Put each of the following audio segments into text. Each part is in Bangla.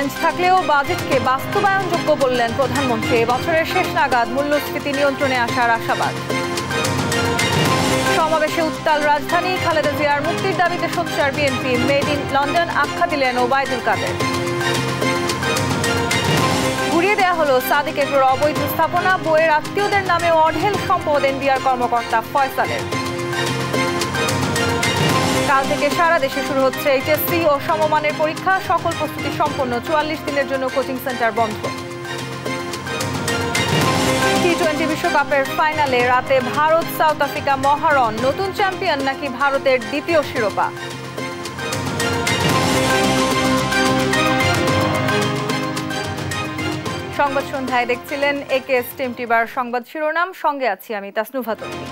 চ্যালেঞ্জ থাকলেও বাজেটকে বাস্তবায়নযোগ্য বললেন প্রধানমন্ত্রী। বছরের শেষ নাগাদ মূল্যস্ফীতি নিয়ন্ত্রণে আসার আশাবাদ। সমাবেশে উত্তাল রাজধানী, খালেদা জিয়ার মুক্তির দাবিতে সোচ্চার বিএনপি। মেড ইন লন্ডন আখ্যা দিলেন ওবায়দুল কাদের। ঘুরিয়ে দেওয়া হলো সাদিক এগ্রোর অবৈধ স্থাপনা। বইয়ের আত্মীয়দের নামে অঢেল সম্পদ এনবিআর কর্মকর্তা ফয়সালের। কাল থেকে সারা দেশে শুরু হচ্ছে এইচএসসি ও সমমানের পরীক্ষা। সকল প্রস্তুতি সম্পন্ন। 44 দিনের জন্য কোচিং সেন্টার বন্ধ। টি-20 বিশ্বকাপের ফাইনালে রাতে ভারত সাউথ আফ্রিকা মহারণ। নতুন চ্যাম্পিয়ন নাকি ভারতের দ্বিতীয় শিরোপা? সংবাদ সন্ধ্যায় দেখছিলেন একেএস টিম টিভার সংবাদ শিরোনাম। সঙ্গে আছি আমি তাসনুভা তন্নি।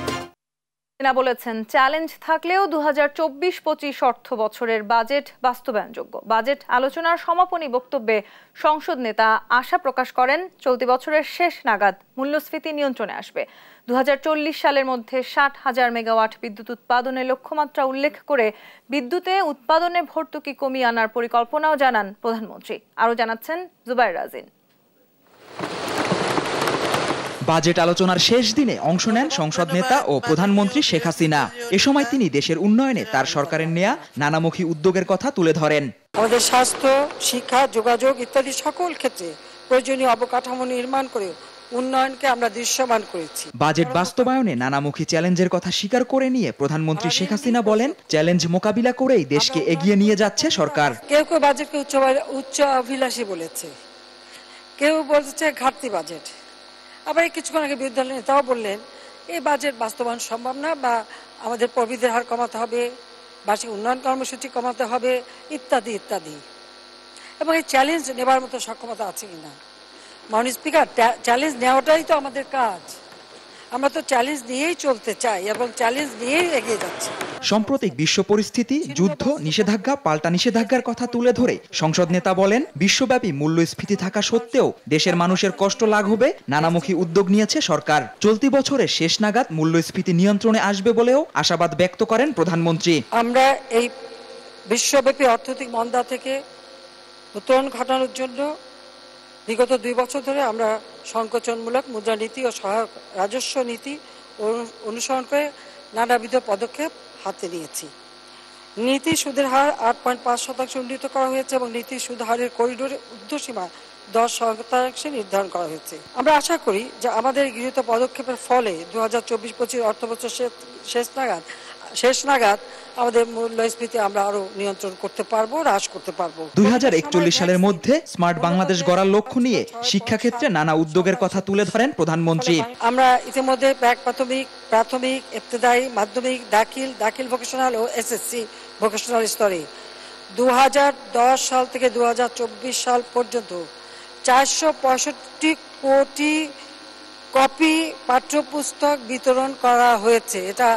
বলেছেন চ্যালেঞ্জ থাকলেও 2024-25 অর্থ বছরের বাজেট বাস্তবায়নযোগ্য। বাজেট আলোচনার সমাপনী বক্তব্যে সংসদ নেতা আশা প্রকাশ করেন চলতি বছরের শেষ নাগাদ মূল্যস্ফীতি নিয়ন্ত্রণে আসবে। 2040 সালের মধ্যে 60,000 মেগাওয়াট বিদ্যুৎ উৎপাদনের লক্ষ্যমাত্রা উল্লেখ করে বিদ্যুতে উৎপাদনে ভর্তুকি কমিয়ে আনার পরিকল্পনাও জানান প্রধানমন্ত্রী। আরও জানাচ্ছেন জুবাইর রাজিন। বাজেট আলোচনার শেষ দিনে অংশ নেন সংসদ নেতা ও প্রধানমন্ত্রী শেখ হাসিনা। এ সময় তিনি দেশের উন্নয়নে তার সরকারের নেয়া নানামুখী উদ্যোগের কথা তুলে ধরেন। আমাদের স্বাস্থ্য, শিক্ষা, যোগাযোগ ইত্যাদি সকল ক্ষেত্রে প্রয়োজনীয় অবকাঠামো নির্মাণ করে উন্নয়নকে আমরা দৃশ্যমান করেছি। বাজেট বাস্তবায়নে নানামুখী চ্যালেঞ্জের কথা স্বীকার করে নিয়ে প্রধানমন্ত্রী শেখ হাসিনা বলেন, চ্যালেঞ্জ মোকাবিলা করেই দেশকে এগিয়ে নিয়ে যাচ্ছে সরকার। কেউ কেউ বাজেটকে উচ্চ অভিলাষী বলেছে, কেউ বলছে ঘাটতি বাজেট। আবার কিছুক্ষণ আগে বিরোধী দলের নেতাও বললেন এই বাজেট বাস্তবায়ন সম্ভব না, বা আমাদের প্রবৃদ্ধির হার কমাতে হবে, বার্ষিক উন্নয়ন কর্মসূচি কমাতে হবে, ইত্যাদি ইত্যাদি। এবং এই চ্যালেঞ্জ নেবার মতো সক্ষমতা আছে কিনা? মাননীয় স্পিকার, চ্যালেঞ্জ নেওয়াটাই তো আমাদের কাজ। আমরা তো চ্যালেঞ্জ নিয়েই চলতে চাই এবং চ্যালেঞ্জ নিয়েই এগিয়ে যাচ্ছি। সাম্প্রতিক বিশ্ব পরিস্থিতি, যুদ্ধ, নিষেধাজ্ঞা, পাল্টা নিষেধাজ্ঞার কথা তুলে ধরে সংসদ নেতা বলেন, বিশ্বব্যাপী মূল্যস্ফীতি থাকা সত্ত্বেও দেশের মানুষের কষ্ট লাঘবে নানামুখী উদ্যোগ নিয়েছে সরকার। চলতি বছরের শেষ নাগাদ মূল্যস্ফীতি নিয়ন্ত্রণে আসবে বলেও আশাবাদ ব্যক্ত করেন প্রধানমন্ত্রী। আমরা এই বিশ্বব্যাপী অর্থনৈতিক মন্দা থেকে উত্তরণ ঘটানোর জন্য বিগত 2 বছর ধরে আমরা সংকোচনমূলক মুদ্রানীতি ও সহায়ক রাজস্ব নীতি অনুসরণ করে নানাবিধ পদক্ষেপ হাতে নিয়েছি। নীতি সুদের হার 8.5% উন্নীত করা হয়েছে এবং নীতি সুদ হারের করিডোরের ঊর্ধ্বসীমা 10% নির্ধারণ করা হয়েছে। আমরা আশা করি যে আমাদের গৃহীত পদক্ষেপের ফলে 2024-25 অর্থবছর শেষ নাগাদ আমাদের মূল্যস্ফীতি আমরা আরো নিয়ন্ত্রণ করতে পারবো, হ্রাস করতে পারবো। 2041 সালের মধ্যে স্মার্ট বাংলাদেশ গড়ার লক্ষ্য নিয়ে শিক্ষাক্ষেত্রে নানা উদ্যোগের কথা তুলে ধরেন প্রধানমন্ত্রী। আমরা ইতিমধ্যে প্রাথমিক, ইবতেদায়ী, মাধ্যমিক, দাখিল ভোকেশনাল ও এসএসসি ভোকেশনাল স্তরে 2010 সাল থেকে 2024 সাল পর্যন্ত 465 কোটি কপি পাঠ্যপুস্তক বিতরণ করা হয়েছে। এটা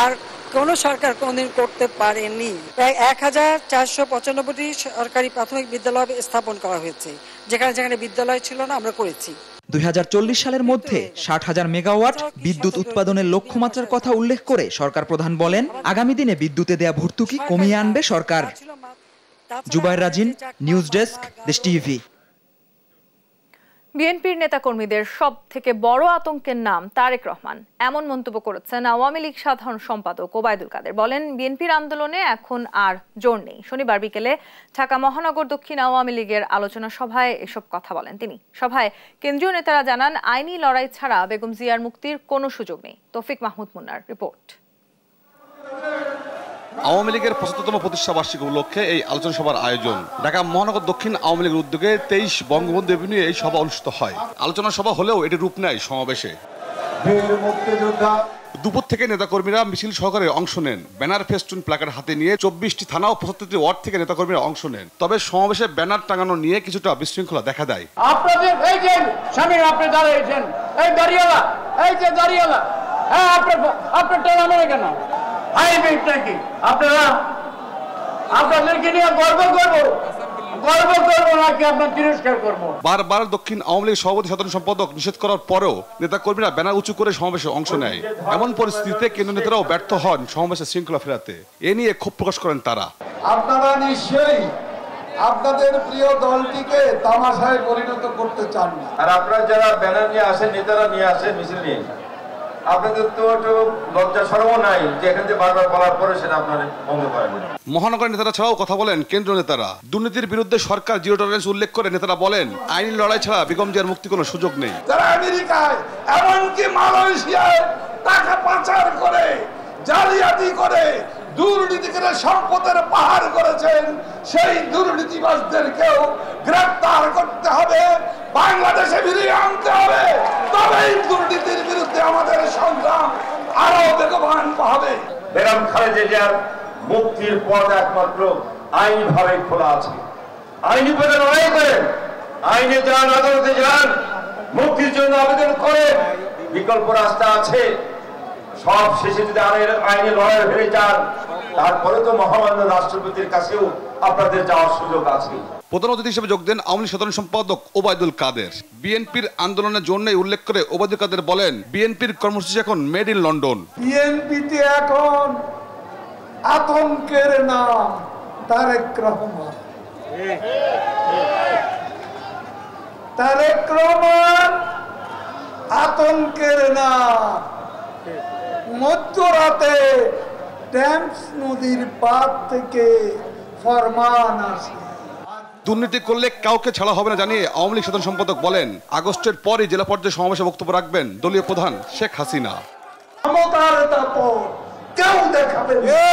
আর কোন সরকার কোনদিন করতে পারেনি। প্রায় 1495টি সরকারি প্রাথমিক বিদ্যালয় স্থাপন করা হয়েছে। যেখানে বিদ্যালয় ছিল না আমরা করেছি। 2040 সালের মধ্যে 60,000 মেগাওয়াট বিদ্যুৎ উৎপাদনের লক্ষ্যমাত্রার কথা উল্লেখ করে সরকার প্রধান বলেন, আগামী দিনে বিদ্যুতে দেয়া ভর্তুকি কমিয়ে আনবে সরকার। জুবাইর রাজিন, নিউজ ডেস্ক, দেশ টিভি। বিএনপির নেতাকর্মীদের সব থেকে বড় আতঙ্কের নাম তারেক রহমান, এমন মন্তব্য করেছেন আওয়ামী লীগ সাধারণ সম্পাদক ওবায়দুল কাদের। বলেন, বিএনপির আন্দোলনে এখন আর জোর নেই। শনিবার বিকেলে ঢাকা মহানগর দক্ষিণ আওয়ামী লীগের আলোচনা সভায় এসব কথা বলেন তিনি। সভায় কেন্দ্রীয় নেতারা জানান, আইনি লড়াই ছাড়া বেগম জিয়ার মুক্তির কোনো সুযোগ নেই। তৌফিক মাহমুদ মুন্নার রিপোর্ট। আওয়ামী লীগের 75তম প্রতিষ্ঠা বার্ষিকী উপলক্ষে এই আলোচনা সভার আয়োজন। ঢাকা মহানগর দক্ষিণ আওয়ামী লীগের উদ্যোগে 23 বঙ্গবন্ধু এভিনিউ এই সভা অনুষ্ঠিত হয়। আলোচনা সভা হলেও এটি রূপ নেয় সমাবেশে। দুপুর থেকে নেতাকর্মীরা মিছিল সহকারে অংশ নেন। ব্যানার, ফেস্টুন, প্ল্যাকার্ড হাতে নিয়ে 24টি থানা ও 75টি ওয়ার্ড থেকে নেতাকর্মীরা অংশ নেন। তবে সমাবেশে ব্যানার টাঙানো নিয়ে কিছুটা বিশৃঙ্খলা দেখা দেয়। আপনাদের এই যে সামনে আপনি দাঁড়িয়েছেন, এই দাঁড়িয়ালা, এই যে দাঁড়িয়ালা, হ্যাঁ আপনার টাঙানো কেন? আপনাদেরকে নিয়ে গর্ব করবো নাকি আপনার তিরস্কার করবো? বারবার দক্ষিণ আওয়ামী লীগ সভাপতি সাধারণ সম্পাদক নিষেধ করার পরেও নেতাকর্মীরা ব্যানার উঁচু করে সমাবেশে অংশ নেয়। এমন পরিস্থিতিতে কেন্দ্রীয় নেতারাও ব্যর্থ হন সমাবেশে শৃঙ্খলা ফেরাতে। এ নিয়ে ক্ষোভ প্রকাশ করেন তারা। আপনারা নিশ্চয়ই আপনাদের প্রিয় দলটিকে তামাশায় পরিণত করতে চান না। আর আপনারা যারা ব্যানার নিয়ে আসেন, নেতারা নিয়ে আসেন, মিছিল নিয়ে, আপনাদের তো একটু লজ্জা শরমও নাই যে এখান থেকে বারবার বলার পরে সেটা আপনারা বন্ধ করেন। মহানগরের নেতারা ছাড়াও কথা বলেন কেন্দ্রীয় নেতারা। দুর্নীতির বিরুদ্ধে সরকার জিরো টলারেন্স উল্লেখ করে নেতারা বলেন, আইনি লড়াই ছাড়া বেগম জিয়ার মুক্তি কোনো সুযোগ নেই। যারা আমেরিকায় এমনকি মালয়েশিয়ায় টাকা পাচার করে, জালিয়াতি করে, দুর্নীতি করে সম্পদের পাহাড় করেছেন, সেই দুর্নীতিবাজদেরকেও গ্রেফতার করতে হবে, বাংলাদেশে ফিরিয়ে আনতে হবে। তবেই দুর্নীতির বিরুদ্ধে আমাদের সংগ্রাম আরো বেগবান হবে। বেগম খালেদা জিয়ার মুক্তির পথ একমাত্র আইনিভাবে খোলা আছে। আইনি পথে লড়াই করেন, আইনে যান, আদালতে যান, মুক্তির জন্য আবেদন করেন। বিকল্প রাস্তা আছে। সব শেষে যদি আইনি লড়াই হেরে যান, তারপরে তো মহামান্য রাষ্ট্রপতির কাছেও আপনাদের যাওয়ার সুযোগ আছে। প্রধান অতিথি হিসেবে যোগ দেন আওয়ামী লীগ সাধারণ সম্পাদক ওবায়দুল কাদের। বিএনপির আন্দোলনের জন্যই উল্লেখ করে ওবায়দুল কাদের বলেন, বিএনপির কর্মসূচি এখন মেড ইন লন্ডন। বিএনপিতে এখন আতঙ্কের নাম তারেক রহমান। তারেক রহমান আতঙ্কের নাম। মধ্যরাতে টেমস নদীর পাড় থেকে ফরমান আসে, দুর্নীতি করলে কাউকে ছাড়া হবে না জানিয়ে আওয়ামী লীগ সাধারণ সম্পাদক বলেন, আগস্টের পরই জেলা পর্যায়ে সমাবেশে বক্তব্য রাখবেন দলীয় প্রধান শেখ হাসিনা। ক্ষমতার দাপট কেউ দেখাবে না,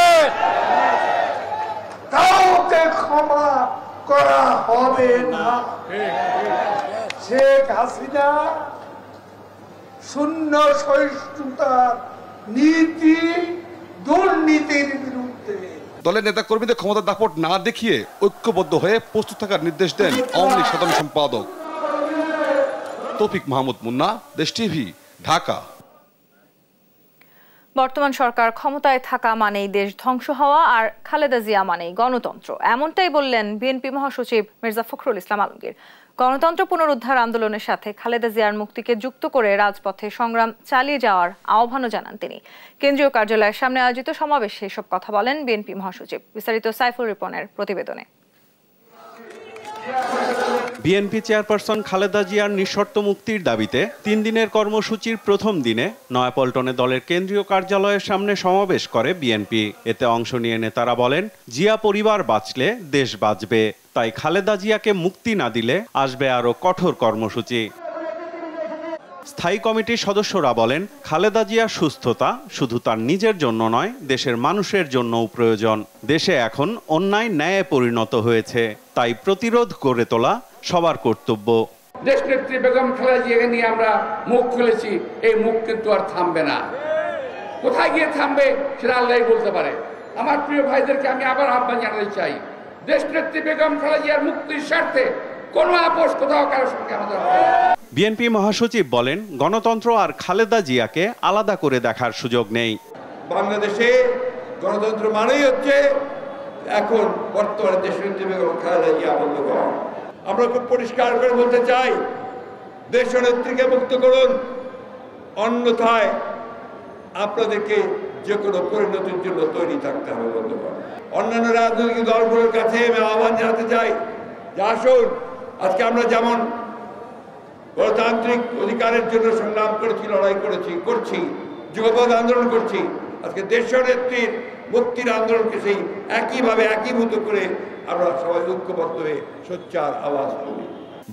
কাউকে ক্ষমা করা হবে না। শেখ হাসিনা শূন্য সহিষ্ণুতার নীতি, দুর্নীতির বিরুদ্ধে। দলের নেতা কর্মীদের ক্ষমতার দাপট না দেখিয়ে ঐক্যবদ্ধ হয়ে প্রস্তুত থাকার নির্দেশ দেন আওয়ামী লীগ সাধারণ সম্পাদক। তৌফিক মাহমুদ মুন্না, দেশ টিভি, ঢাকা। বর্তমান সরকার ক্ষমতায় থাকা মানেই দেশ ধ্বংস হওয়া, আর খালেদা জিয়া মানেই গণতন্ত্র, এমনটাই বললেন বিএনপি মহাসচিব মির্জা ফখরুল ইসলাম আলমগীর। গণতন্ত্র পুনরুদ্ধার আন্দোলনের সাথে খালেদা জিয়ার মুক্তিকে যুক্ত করে রাজপথে সংগ্রাম চালিয়ে যাওয়ার আহ্বানও জানান তিনি। কেন্দ্রীয় কার্যালয়ের সামনে আয়োজিত সমাবেশে এসব কথা বলেন বিএনপি মহাসচিব। বিস্তারিত সাইফুল রিপনের প্রতিবেদনে। বিএনপি চেয়ারপারসন খালেদা জিয়ার নিঃশর্ত মুক্তির দাবিতে 3 দিনের কর্মসূচির প্রথম দিনে নয়াপল্টনে দলের কেন্দ্রীয় কার্যালয়ের সামনে সমাবেশ করে বিএনপি। এতে অংশ নিয়ে নেতারা বলেন, জিয়া পরিবার বাঁচলে দেশ বাঁচবে, তাই খালেদা জিয়াকে মুক্তি না দিলে আসবে আরো কঠোর কর্মসূচি। স্থায়ী কমিটির সদস্যরা বলেন, খালেদা জিয়ার সুস্থতা শুধু তার নিজের জন্য নয়, দেশের মানুষের জন্যও প্রয়োজন। দেশে এখন অন্যায় ন্যায়ে পরিণত হয়েছে, তাই প্রতিরোধ গড়ে তোলা সবার কর্তব্য। দেশনেত্রী বেগম খালেদা জিয়াকে নিয়ে আমরা মুখ খুলেছি, এই মুখ কিন্তু আর থামবে না। কোথায় গিয়ে থামবে সেটা আল্লাহই বলতে পারে। আমার প্রিয় ভাইদেরকে আমি আবার আহ্বান জানাতে চাই, দেশনেত্রী বেগম খালেদা জিয়ার মুক্তির স্বার্থে কোনো আপোষ কোথাও কারোর সঙ্গে আমাদের হবে না। বিএনপি মহাসচিব বলেন, গণতন্ত্র আর খালেদা জিয়াকে আলাদা করে দেখার সুযোগ নেই। বাংলাদেশে গণতন্ত্র মানেই হচ্ছে এখন বর্তমানে দেশনেত্রী বেগম খালেদা জিয়া বন্ধুগণ, আমরা খুব পরিষ্কার করে বলতে চাই, দেশনেত্রীকে মুক্ত করুন, অন্যথায় আপনাদেরকে যে কোনো পরিণতির জন্য তৈরি থাকতে হবে বন্ধুগণ। অন্যান্য রাজনৈতিক দলগুলোর কাছে আমি আহ্বান জানাতে চাই যে আসুন, আজকে আমরা যেমন গণতান্ত্রিক অধিকারের জন্য সংগ্রাম করেছি, লড়াই করছি, যুগপৎ আন্দোলন করছি, আজকে দেশনেত্রীর মুক্তির আন্দোলনকে সেই একইভাবে একীভূত করে আমরা সবাই ঐক্যবদ্ধ হয়ে সোচ্চার আওয়াজ তুলি।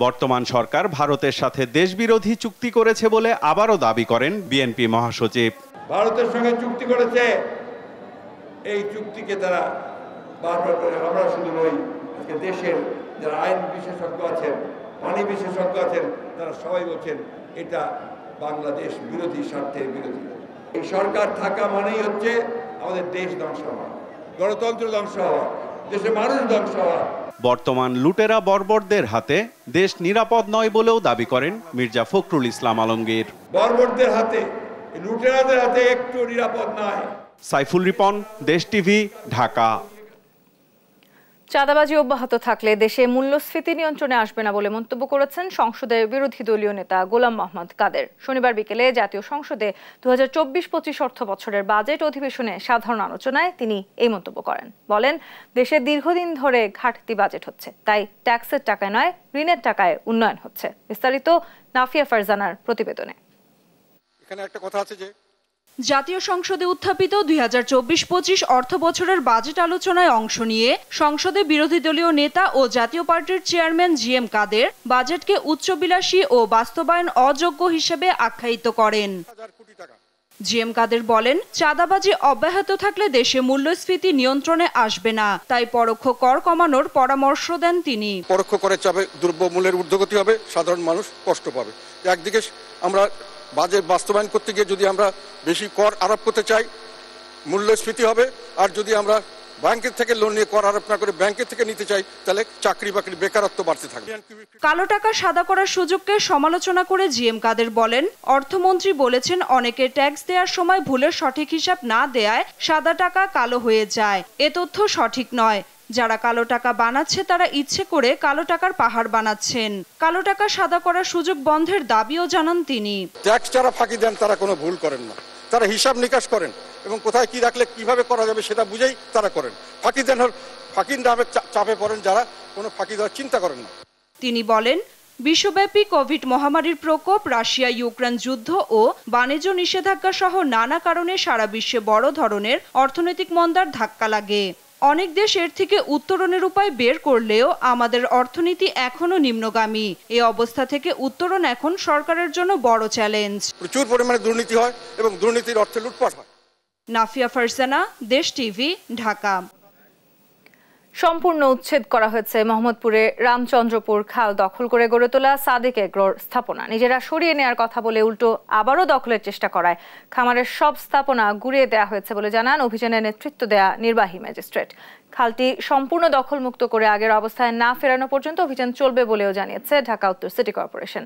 বর্তমান সরকার ভারতের সাথে দেশবিরোধী চুক্তি করেছে বলে আবারও দাবি করেন বিএনপি মহাসচিব। ভারতের সঙ্গে চুক্তি করেছে, এই চুক্তিকে তারা বারবার করে, আমরা শুধু নই, আজকে দেশের যারা আইন বিশেষজ্ঞ আছেন, পানি বিশেষজ্ঞ আছেন, তারা সবাই বলছেন এটা বাংলাদেশ বিরোধী, স্বার্থের বিরোধী। এই সরকার থাকা মানেই হচ্ছে আমাদের দেশ ধ্বংস হওয়া, গণতন্ত্র ধ্বংস হওয়া, দেশের মানুষ ধ্বংস হওয়া। বর্তমান লুটেরা বর্বরদের হাতে দেশ নিরাপদ নয় বলেও দাবি করেন মির্জা ফখরুল ইসলাম আলমগীর। বর্বরদের হাতে, লুটেরাদের হাতে একটু নিরাপদ নয়। সাইফুল রিপন, দেশ টিভি, ঢাকা। চাঁদাবাজি অব্যাহত থাকলে দেশে মূল্যস্ফীতি নিয়ন্ত্রণে আসবে না বলে মন্তব্য করেছেন সংসদের বিরোধী দলীয় নেতা গোলাম মোহাম্মদ কাদের। শনিবার বিকেলে জাতীয় সংসদে 2024-25 অর্থ বছরের বাজেট অধিবেশনে সাধারণ আলোচনায় তিনি এই মন্তব্য করেন। বলেন, দেশে দীর্ঘদিন ধরে ঘাটতি বাজেট হচ্ছে, তাই ট্যাক্সের টাকায় নয় ঋণের টাকায় উন্নয়ন হচ্ছে। বিস্তারিত নাফিয়া ফারজানার প্রতিবেদনে। এখানে একটা কথা আছে যে জাতীয় সংসদে উত্থাপিত 2024-25 অর্থ বছরের বাজেট আলোচনায় অংশ নিয়ে সংসদে বিরোধী দলীয় নেতা ও জাতীয় পার্টির চেয়ারম্যান জিএম কাদের বাজেটকে উচ্চবিলাসী ও বাস্তবায়ন অযোগ্য হিসেবে আখ্যায়িত করেন। জিএম কাদের বলেন, চাঁদাবাজি অব্যাহত থাকলে দেশে মূল্যস্ফীতি নিয়ন্ত্রণে আসবে না, তাই পরোক্ষ কর কমানোর পরামর্শ দেন তিনি। পরোক্ষ করের চাপে দ্রব্যমূল্যের ঊর্ধ্বগতি হবে, সাধারণ মানুষ কষ্ট পাবে। একদিকে আমরা বাজেট বাস্তবায়ন করতে গিয়ে যদি আমরা বেশি কর আরোপ করতে চাই, মূল্যস্ফীতি হবে, আর যদি আমরা ব্যাংকের থেকে লোন নিয়ে কর আরোপ না করে ব্যাংকের থেকে নিতে চাই, তাহলে চাকরি বাকরি বেকারত্ব বাড়তে থাকবে। কালো টাকা সাদা করার সুযোগকে সমালোচনা করে জিএম কাদের বলেন, অর্থমন্ত্রী বলেছেন অনেকে ট্যাক্স দেওয়ার সময় ভুলের সঠিক হিসাব না দেয়ায় সাদা টাকা কালো হয়ে যায়। এ তথ্য সঠিক নয়। যারা কালো টাকা বানাচ্ছে তারা ইচ্ছে করে কালো টাকার পাহাড় বানাচ্ছেন। কালো টাকা সাদা করার সুযোগ বন্ধের দাবিও জানান তিনি। ট্যাক্স যারা ফাঁকি দেন তারা কোনো ভুল করেন না, তারা হিসাব নিকাশ করেন এবং কোথায় কি রাখলে কিভাবে করা যাবে সেটা বুঝেই তারা করেন। ফাঁকির নামে চাপে পড়েন যারা কোনো ফাঁকি দেওয়ার চিন্তা করেন না। তিনি বলেন, বিশ্বব্যাপী কোভিড মহামারীর প্রকোপ, রাশিয়া ইউক্রেন যুদ্ধ ও বাণিজ্য নিষেধাজ্ঞা সহ নানা কারণে সারা বিশ্বে বড় ধরনের অর্থনৈতিক মন্দার ধাক্কা লাগে। অনেক দেশ এর থেকে উত্তরণের উপায় বের করলেও আমাদের অর্থনীতি এখনো নিম্নগামী। এই অবস্থা থেকে উত্তরণ এখন সরকারের জন্য বড় চ্যালেঞ্জ। প্রচুর পরিমাণে দুর্নীতি হয় এবং দুর্নীতির অর্থে লুটপাট হয়। নাফিয়া ফারজানা, দেশ টিভি, ঢাকা। সম্পূর্ণ উচ্ছেদ করা হয়েছে মোহাম্মদপুরে রামচন্দ্রপুর খাল দখল করে গড়ে তোলা সাদিক এগ্রোর স্থাপনা। নিজেরা সরিয়ে নেওয়ার কথা বলে উল্টো আবারও দখলের চেষ্টা করায় খামারের সব স্থাপনা গুড়িয়ে দেওয়া হয়েছে বলে জানান অভিযানের নেতৃত্ব দেয়া নির্বাহী ম্যাজিস্ট্রেট। খালটি সম্পূর্ণ দখলমুক্ত করে আগের অবস্থায় না ফেরানো পর্যন্ত অভিযান চলবে বলেও জানিয়েছে ঢাকা উত্তর city corporation.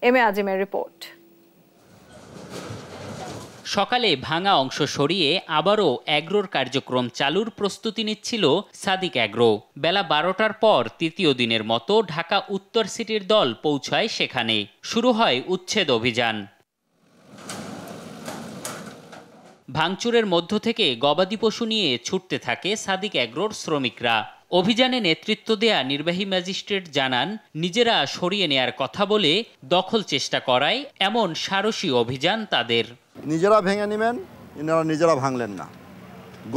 M A আজিমের report. সকালে ভাঙা অংশ সরিয়ে আবারও অ্যাগ্রোর কার্যক্রম চালুর প্রস্তুতি নিচ্ছিল সাদিক অ্যাগ্রো। বেলা 12টার পর তৃতীয় দিনের মতো ঢাকা উত্তর সিটির দল পৌঁছায় সেখানে। শুরু হয় উচ্ছেদ অভিযান। ভাঙচুরের মধ্য থেকে গবাদি পশু নিয়ে ছুটতে থাকে সাদিক অ্যাগ্রোর শ্রমিকরা। অভিযানে নেতৃত্ব দেয়া নির্বাহী ম্যাজিস্ট্রেট জানান, নিজেরা সরিয়ে নেয়ার কথা বলে দখল চেষ্টা করায় এমন সারসী অভিযান তাদের। নিজেরা ভেঙে নেবেন, ওনারা নিজেরা ভাঙলেন না।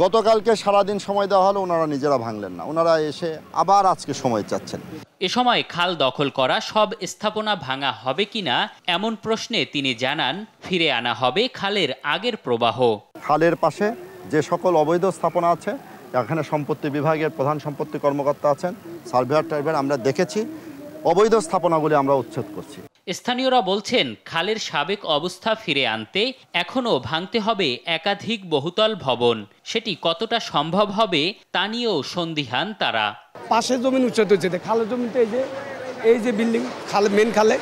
গতকালকে সারাদিন সময় দেওয়া হলো, ওনারা নিজেরা ভাঙলেন না। ওনারা এসে আবার আজকে সময় চাচ্ছেন। এ সময় খাল দখল করা সব স্থাপনা ভাঙা হবে কিনা এমন প্রশ্নে তিনি জানান, ফিরে আনা হবে খালের আগের প্রবাহ। খালের পাশে যে সকল অবৈধ স্থাপনা আছে, এখানে সম্পত্তি বিভাগের প্রধান সম্পত্তি কর্মকর্তা আছেন, সার্ভেয়ার টাইভেয়ার, আমরা দেখেছি অবৈধ স্থাপনাগুলি আমরা উচ্ছেদ করছি। স্থানীয়রা বলছেন, খালের সাবেক অবস্থা ফিরে আনতে এখনও ভাঙতে হবে একাধিক বহুতল ভবন। সেটি কতটা সম্ভব হবে তা নিয়েও সন্দিহান তারা। পাশে জমি উচ্ছেদ হচ্ছে, খালের জমিতে এই যে বিল্ডিং খাল, মেন খালে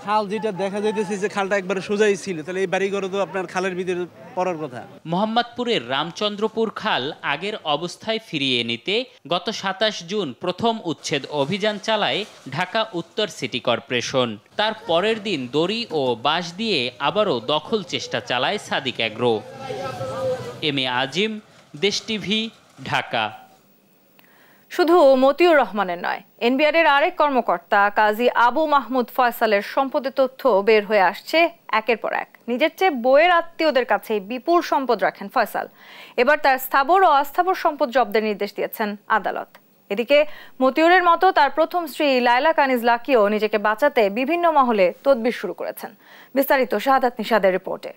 খাল যেটা দেখা যাইতেছে যে খালটা একবারে সোজাই ছিল, তাহলে এই বাড়িঘর তো আপনার খালের ভিতরে পড়ার কথা। মোহাম্মদপুরের রামচন্দ্রপুর খাল আগের অবস্থায় ফিরিয়ে নিতে গত 27 জুন প্রথম উচ্ছেদ অভিযান চালায় ঢাকা উত্তর সিটি কর্পোরেশন। তার পরের দিন দড়ি ও বাঁশ দিয়ে আবারও দখল চেষ্টা চালায় সাদিক অ্যাগ্রো। এম এ আজিম, দেশ টিভি, ঢাকা। শুধু মতিউর রহমানের নয়, এনবিআরের আরেক কর্মকর্তা কাজী আবু মাহমুদ ফয়সালের সম্পদের তথ্য বের হয়ে আসছে একের পর এক। নিজের চেয়ে বইয়ের আত্মীয়দের কাছে বিপুল সম্পদ রাখেন ফয়সাল। এবার তার স্থাবর ও অস্থাবর সম্পদ জব্দের নির্দেশ দিয়েছেন আদালত। এদিকে মতিউরের মতো তার প্রথম স্ত্রী লায়লা কানিজ লাকিও নিজেকে বাঁচাতে বিভিন্ন মহলে তদবির শুরু করেছেন। বিস্তারিত শাহাদাত নিশাদের রিপোর্টে।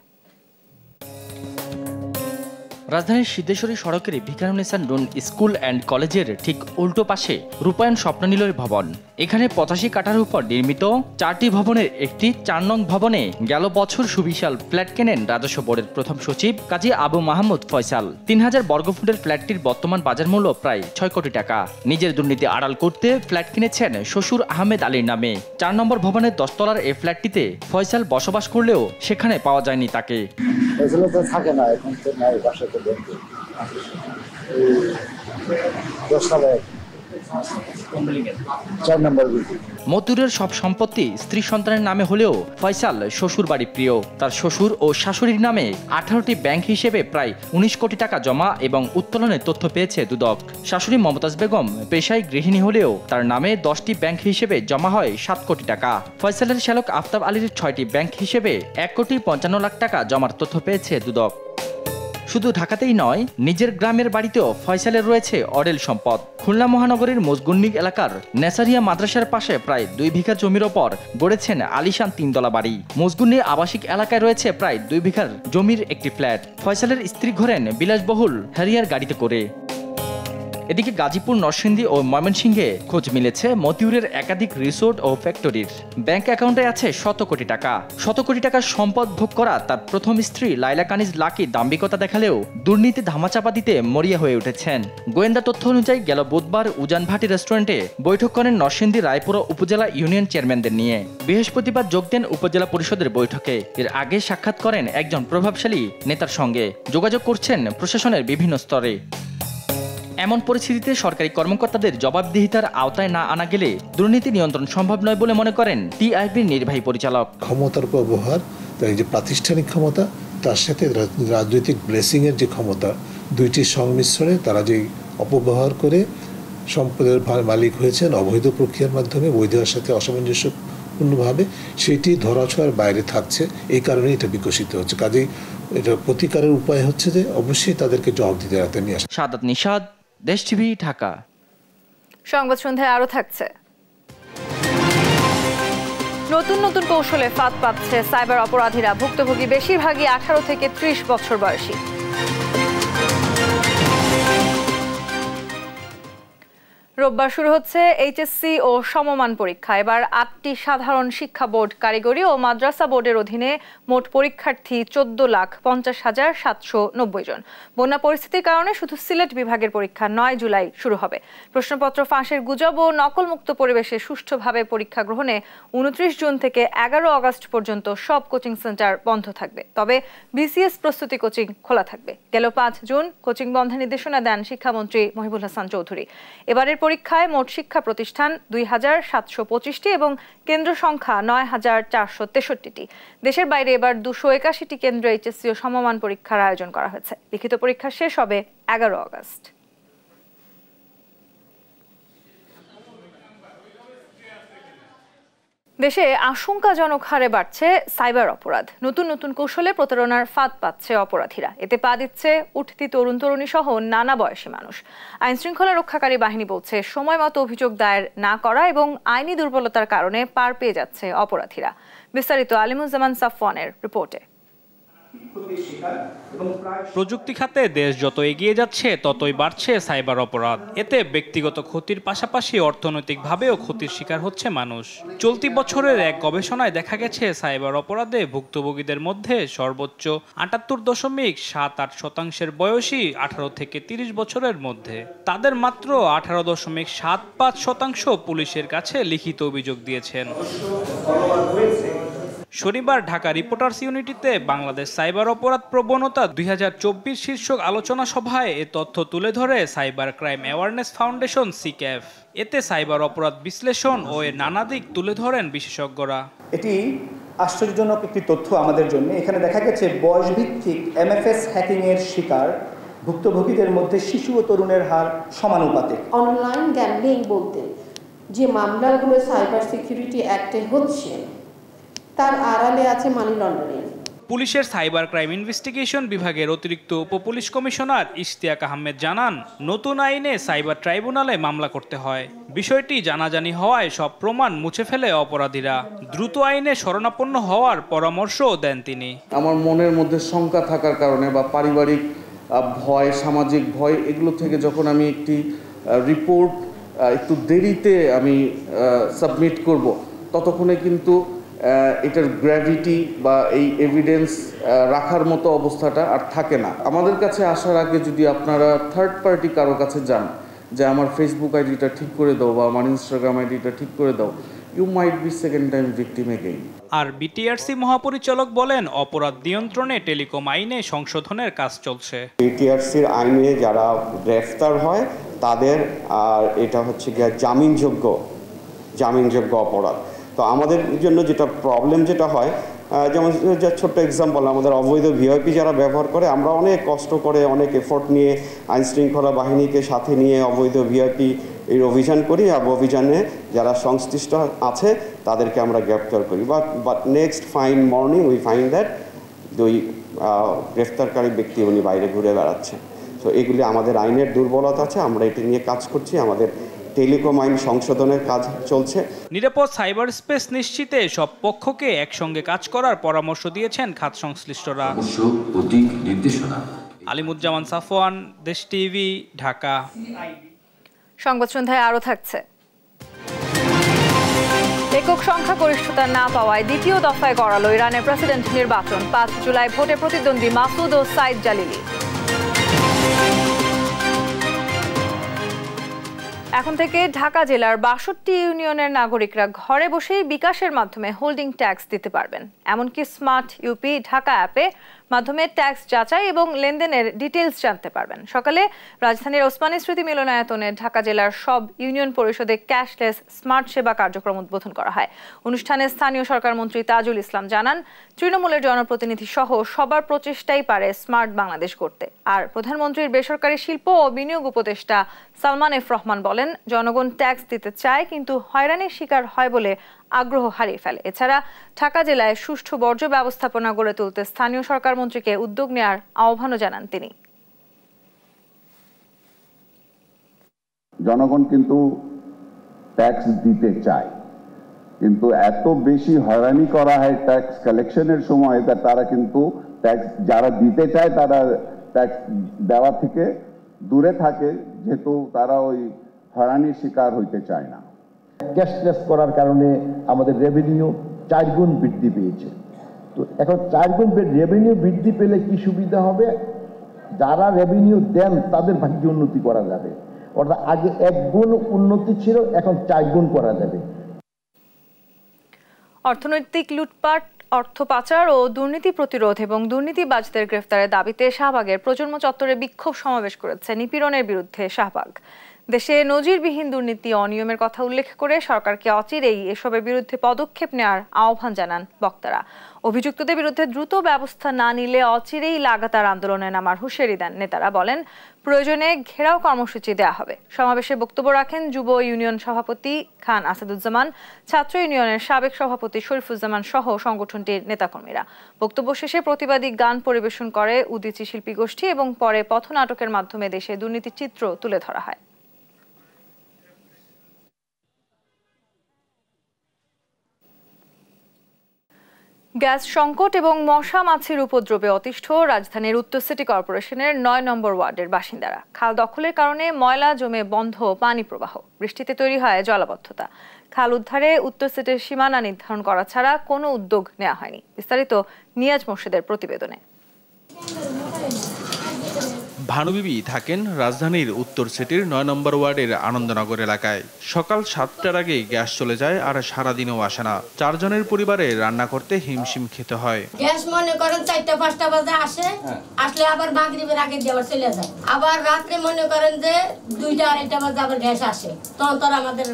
রাজধানীর সিদ্ধেশ্বরী সড়কের ভিকারুন্নিসা নূন স্কুল অ্যান্ড কলেজের ঠিক উল্টো পাশে রূপায়ণ স্বপ্ননীলয় ভবন। এখানে 85 কাঠার উপর নির্মিত 4টি ভবনের একটি 4 নং ভবনে গেল বছর সুবিশাল ফ্ল্যাট কেনেন রাজস্ব বোর্ডের প্রথম সচিব কাজী আবু মাহমুদ ফয়সাল। 3000 বর্গফুটের ফ্ল্যাটটির বর্তমান বাজার মূল্য প্রায় 6 কোটি টাকা। নিজের দুর্নীতি আড়াল করতে ফ্ল্যাট কিনেছেন শ্বশুর আহমেদ আলীর নামে। 4 নম্বর ভবনের 10 তলার এই ফ্ল্যাটটিতে ফয়সাল বসবাস করলেও সেখানে পাওয়া যায়নি তাকে। থাকে না, এখন তো নাই, বাসাতে 4 নম্বর বিল্ডিং। মতিউরের সব সম্পত্তি স্ত্রী সন্তানের নামে হলেও ফয়সাল শ্বশুর বাড়ি প্রিয়। তার শ্বশুর ও শাশুড়ির নামে 18টি ব্যাংক হিসেবে প্রায় 19 কোটি টাকা জমা এবং উত্তোলনের তথ্য পেয়েছে দুদক। শাশুড়ি মমতাজ বেগম পেশায় গৃহিণী হলেও তার নামে 10টি ব্যাংক হিসেবে জমা হয় 7 কোটি টাকা। ফয়সালের শ্যালক আফতাব আলীর 6টি ব্যাংক হিসেবে 1 কোটি 55 লাখ টাকা জমার তথ্য পেয়েছে দুদক। শুধু ঢাকাতেই নয়, নিজের গ্রামের বাড়িতেও ফয়সালের রয়েছে অডেল সম্পদ। খুলনা মহানগরীর মজগুন্নি এলাকার নেসারিয়া মাদ্রাসার পাশে প্রায় 2 বিঘা জমির ওপর গড়েছেন আলিশান 3 তলা বাড়ি। মজগুন্নি আবাসিক এলাকায় রয়েছে প্রায় 2 বিঘার জমির একটি ফ্ল্যাট। ফয়সালের স্ত্রী ঘোরেন বিলাসবহুল হ্যারিয়ার গাড়িতে করে। এদিকে গাজীপুর, নরসিংদী ও ময়মনসিংহে খোঁজ মিলেছে মতিউরের একাধিক রিসোর্ট ও ফ্যাক্টরির। ব্যাংক অ্যাকাউন্টে আছে 100 কোটি টাকা। 100 কোটি টাকার সম্পদ ভোগ করা তার প্রথম স্ত্রী লাইলা কানিজ লাকি দাম্ভিকতা দেখালেও দুর্নীতি ধামাচাপা দিতে মরিয়া হয়ে উঠেছেন। গোয়েন্দা তথ্য অনুযায়ী গেল বুধবার উজান ভাটি রেস্টুরেন্টে বৈঠক করেন নরসিংদী রায়পুরা উপজেলা ইউনিয়ন চেয়ারম্যানদের নিয়ে। বৃহস্পতিবার যোগ দেন উপজেলা পরিষদের বৈঠকে। এর আগে সাক্ষাৎ করেন একজন প্রভাবশালী নেতার সঙ্গে। যোগাযোগ করছেন প্রশাসনের বিভিন্ন স্তরে। এমন পরিস্থিতিতে সরকারি কর্মকর্তাদের জবাবদিহিতার আওতায় না আনা গেলে দুর্নীতি নিয়ন্ত্রণ সম্ভব নয় বলে মনে করেন টিআইবির নির্বাহী পরিচালক। ক্ষমতার ব্যবহার, তাই যে প্রাতিষ্ঠানিক ক্ষমতা, তার সাথে রাজনৈতিক ব্লেসিং এর যে ক্ষমতা, দুইটির সংমিশ্রণে তারা যে অপব্যবহার করে সম্পদের মালিক হয়েছেন অবৈধ প্রক্রিয়ার মাধ্যমে, বৈধের সাথে অসামঞ্জস্যপূর্ণভাবে, সেটি ধরাছোঁয়ার বাইরে থাকছে। এই কারণে এটা বিকশিত হচ্ছে। কাজেই এটা প্রতিকারের উপায় হচ্ছে যে অবশ্যই তাদেরকে জবাবদিহিতার নিয়ে আসা। সাদাত নিশাদ, দেশ টিভি, ঢাকা। সংবাদ সন্ধ্যায় আরো থাকছে। নতুন নতুন কৌশলে ফাঁদ পাচ্ছে সাইবার অপরাধীরা। ভুক্তভোগী বেশিরভাগই 18 থেকে 30 বছর বয়সী। রোববার শুরু হচ্ছে এইচএসসি ও সমমান পরীক্ষা। এবার 8টি সাধারণ শিক্ষা বোর্ড, কারিগরি ও মাদ্রাসা বোর্ডের অধীনে মোট পরীক্ষার্থী 14,50,790 জন। বন্যা পরিস্থিতির কারণে শুধু সিলেট বিভাগের পরীক্ষা 9 জুলাই শুরু হবে। প্রশ্নপত্র ফাঁসের গুজব ও নকলমুক্ত পরিবেশে সুষ্ঠুভাবে পরীক্ষা গ্রহণে 29 জুন থেকে 11 আগস্ট পর্যন্ত সব কোচিং সেন্টার বন্ধ থাকবে। তবে বিসিএস প্রস্তুতি কোচিং খোলা থাকবে। গেল 5 জুন কোচিং বন্ধের নির্দেশনা দেন শিক্ষামন্ত্রী মহিবুল হাসান চৌধুরী। এবারের পরীক্ষায় মোট শিক্ষা প্রতিষ্ঠান 2,725টি এবং কেন্দ্র সংখ্যা 9,463টি। দেশের বাইরে এবার 281টি কেন্দ্রে এইচএসসি ও সমমান পরীক্ষার আয়োজন করা হয়েছে। লিখিত পরীক্ষা শেষ হবে 11 আগস্ট। দেশে আশঙ্কাজনক হারে বাড়ছে সাইবার অপরাধ। নতুন নতুন কৌশলে প্রতারণার ফাঁদ পাচ্ছে অপরাধীরা। এতে পা দিচ্ছে উঠতি তরুণ তরুণী সহ নানা বয়সী মানুষ। আইন শৃঙ্খলা রক্ষাকারী বাহিনী বলছে, সময় মতো অভিযোগ দায়ের না করা এবং আইনি দুর্বলতার কারণে পার পেয়ে যাচ্ছে অপরাধীরা। বিস্তারিত আলিমুজ্জামান সাফওয়ানের রিপোর্টে। প্রযুক্তি খাতে দেশ যত এগিয়ে যাচ্ছে ততই বাড়ছে সাইবার অপরাধ। এতে ব্যক্তিগত ক্ষতির পাশাপাশি অর্থনৈতিকভাবেও ক্ষতির শিকার হচ্ছে মানুষ। চলতি বছরের এক গবেষণায় দেখা গেছে সাইবার অপরাধে ভুক্তভোগীদের মধ্যে সর্বোচ্চ 78.78% বয়সী 18 থেকে 30 বছরের মধ্যে। তাদের মাত্র 18.75% পুলিশের কাছে লিখিত অভিযোগ দিয়েছেন। শনিবার ঢাকা রিপোর্টার্স ইউনিটিতে বাংলাদেশ সাইবার অপরাধ প্রবণতা 2024 শীর্ষক আলোচনা সভায় এ তথ্য তুলে ধরে সাইবার ক্রাইম অ্যাওয়ারনেস ফাউন্ডেশন সিক্যাফ। এতে সাইবার অপরাধ বিশ্লেষণ ও এর নানা দিক তুলে ধরেন বিশেষজ্ঞরা। এটি আশ্চর্যজনক একটি তথ্য আমাদের জন্য। এখানে দেখা গেছে বয়সভিত্তিক এমএফএস হ্যাকিং এর শিকার ভুক্তভোগীদের মধ্যে শিশু ও তরুণের হার সমানুপাতিক। অনলাইন গ্যাম্বলিং বলতে যে মামলাগুলো সাইবার সিকিউরিটি অ্যাক্টে হচ্ছে তার আড়ালে আছে মানি লন্ডারিং। পুলিশের সাইবার ক্রাইম ইনভেস্টিগেশন বিভাগের অতিরিক্ত উপপুলিশ কমিশনার ইশতিয়াক আহমেদ জানান, নতুন আইনে সাইবার ট্রাইব্যুনালে মামলা করতে হয়। বিষয়টি জানাজানি হওয়ায় সব প্রমাণ মুছে ফেলে অপরাধীরা। দ্রুত আইনে শরণাপন্ন হওয়ার পরামর্শও দেন তিনি। আমার মনের মধ্যে শঙ্কা থাকার কারণে বা পারিবারিক ভয়, সামাজিক ভয়, এগুলো থেকে যখন আমি একটি রিপোর্ট একটু দেরিতে আমি সাবমিট করব, ততক্ষণে কিন্তু এটার গ্র্যাভিটি বা এই এভিডেন্স রাখার মতো অবস্থাটা আর থাকে না। আমাদের কাছে আসার আগে যদি আপনারা থার্ড পার্টি কারো কাছে যান যে আমার ফেসবুক আইডিটা ঠিক করে দাও বা আমার ইনস্টাগ্রাম আইডিটা ঠিক করে দাও, you might be second time victim again. আর বিটিআরসি মহাপরিচালক বলেন অপরাধ নিয়ন্ত্রণে টেলিকম আইনে সংশোধনের কাজ চলছে। বিটিআরসির আইনে যারা গ্রেফতার হয় তাদের আর এটা হচ্ছে গিয়ে জামিনযোগ্য অপরাধ। তো আমাদের জন্য যেটা প্রবলেম যেটা হয়, যেমন ছোট্ট এক্সাম্পল, আমাদের অবৈধ ভিআইপি যারা ব্যবহার করে, আমরা অনেক কষ্ট করে অনেক এফোর্ট নিয়ে আইন শৃঙ্খলা বাহিনীকে সাথে নিয়ে অবৈধ ভিআইপি এর অভিযান করি, আর অভিযানে যারা সংশ্লিষ্ট আছে তাদেরকে আমরা গ্রেফতার করি। But next fine morning we find that ওই গ্রেফতারকারী ব্যক্তি উনি বাইরে ঘুরে বেড়াচ্ছে। তো এগুলি আমাদের আইনের দুর্বলতা আছে, আমরা এটি নিয়ে কাজ করছি, আমাদের টেলিকম আইন সংশোধনের কাজ চলছে। নিরাপদ সাইবার স্পেস নিশ্চিতে সব পক্ষকে একসঙ্গে কাজ করার পরামর্শ দিয়েছেন খাত সংশ্লিষ্টরা। আলিমুজ্জামান সাফওয়ান, দেশ টিভি, ঢাকা। সংবাদ সন্ধ্যায় আরো থাকছে। একক সংখ্যাগরিষ্ঠতা না পাওয়ায় দ্বিতীয় দফায় গড়ালো ইরানের প্রেসিডেন্ট নির্বাচন। 5 জুলাই ভোটে প্রতিদ্বন্দ্বী মাসুদ ও সাইদ জালিলি। এখন থেকে ঢাকা জেলার 62 ইউনিয়নের নাগরিকরা ঘরে বসেই বিকাশের মাধ্যমে হোল্ডিং ট্যাক্স দিতে পারবেন। এমনকি স্মার্ট ইউপি ঢাকা অ্যাপে মাধ্যমে ট্যাক্স যাচাই এবং লেনদেনের ডিটেইলস জানতে পারবেন। সকালে রাজধানীর ওসমানী স্মৃতি মিলনায়তনে ঢাকা জেলার সব ইউনিয়ন পরিষদে ক্যাশলেস স্মার্ট সেবা কার্যক্রম উদ্বোধন করা হয়। অনুষ্ঠানে স্থানীয় সরকার মন্ত্রী তাজুল ইসলাম জানান, তৃণমূলের জনপ্রতিনিধি সহ সবার প্রচেষ্টাই পারে স্মার্ট বাংলাদেশ গড়তে। আর প্রধানমন্ত্রীর বেসরকারি শিল্প ও বিনিয়োগ উপদেষ্টা সালমান এফ রহমান বলেন, জনগণ ট্যাক্স দিতে চায় কিন্তু হয়রানির শিকার হয় বলে আগ্রহ হারিয়ে ফেলে। এছাড়া ঢাকা জেলায় সুষ্ঠু বর্জ্য ব্যবস্থাপনা গড়ে তুলতে স্থানীয় সরকার মন্ত্রীকে উদ্যোগ নেওয়ার আহ্বানও জানান তিনি। জনগণ কিন্তু ট্যাক্স দিতে চায়, কিন্তু এত বেশি হয়রানি করা হয় ট্যাক্স কালেকশনের সময়, তারা কিন্তু ট্যাক্স যারা দিতে চায় তারা ট্যাক্স দেওয়া থেকে দূরে থাকে, যেহেতু তারা ওই হয়রানির শিকার হইতে চায় না। ক্যাশলেস করার কারণে আমাদের রেভিনিউ 4 গুণ বৃদ্ধি পেয়েছে। তো এখন 4 গুণ রেভিনিউ বৃদ্ধি পেলে কি সুবিধা হবে? যারা রেভিনিউ দেন তাদের ভাগ্য উন্নতি করা যাবে। অর্থাৎ আগে 1 গুণ উন্নতি ছিল, এখন 4 গুণ করা যাবে। অর্থনৈতিক লুটপাট, অর্থ পাচার ও দুর্নীতি প্রতিরোধ এবং দুর্নীতিবাজদের গ্রেফতারের দাবিতে শাহবাগের প্রজন্ম চত্বরে বিক্ষোভ সমাবেশ করেছে নিপীড়নের বিরুদ্ধে শাহবাগ। দেশে নজিরবিহীন দুর্নীতি অনিয়মের কথা উল্লেখ করে সরকারকে অচিরেই এসবের বিরুদ্ধে পদক্ষেপ নেওয়ার আহ্বান জানান বক্তারা। অভিযুক্তদের বিরুদ্ধে দ্রুত ব্যবস্থা না নিলে অচিরেই লাগাতার আন্দোলনে নামার হুঁশিয়ারি দেন নেতারা। বলেন, প্রয়োজনে ঘেরাও কর্মসূচি দেওয়া হবে। সমাবেশে বক্তব্য রাখেন যুব ইউনিয়ন সভাপতি খান আসাদুজ্জামান, ছাত্র ইউনিয়নের সাবেক সভাপতি শরীফুজ্জামান সহ সংগঠনটির নেতাকর্মীরা। বক্তব্য শেষে প্রতিবাদী গান পরিবেশন করে উদীচী শিল্পী গোষ্ঠী এবং পরে পথনাটকের মাধ্যমে দেশে দুর্নীতির চিত্র তুলে ধরা হয়। গ্যাস সংকট এবং মশা মাছির উপদ্রবে অতিষ্ঠ রাজধানীর উত্তর সিটি কর্পোরেশনের 9 নম্বর ওয়ার্ডের বাসিন্দারা। খাল দখলের কারণে ময়লা জমে বন্ধ পানি প্রবাহ, বৃষ্টিতে তৈরি হয় জলাবদ্ধতা। খাল উদ্ধারে উত্তর সিটির সীমানা নির্ধারণ করা ছাড়া কোনো উদ্যোগ নেওয়া হয়নি। বিস্তারিত নিয়াজ মোর্শেদের প্রতিবেদনে। ভানুবিবি থাকেন রাজধানীর উত্তর সিটির 9 নম্বর ওয়ার্ডের আনন্দনগর এলাকায়। সকাল 7টার আগেই গ্যাস চলে যায় আর সারাদিনও আসে না। 4 জনের পরিবারে রান্না করতে হিমশিম খেতে হয়। গ্যাস মনে করেন 4টা-5টা বাজে আসে, আসলে আবার মাগরিবের আগে দিয়ে আবার চলে যায়। আবার রাতে মনে করেন যে 2টা-2:30 বাজে আবার গ্যাস আসে, তখন তো আমাদের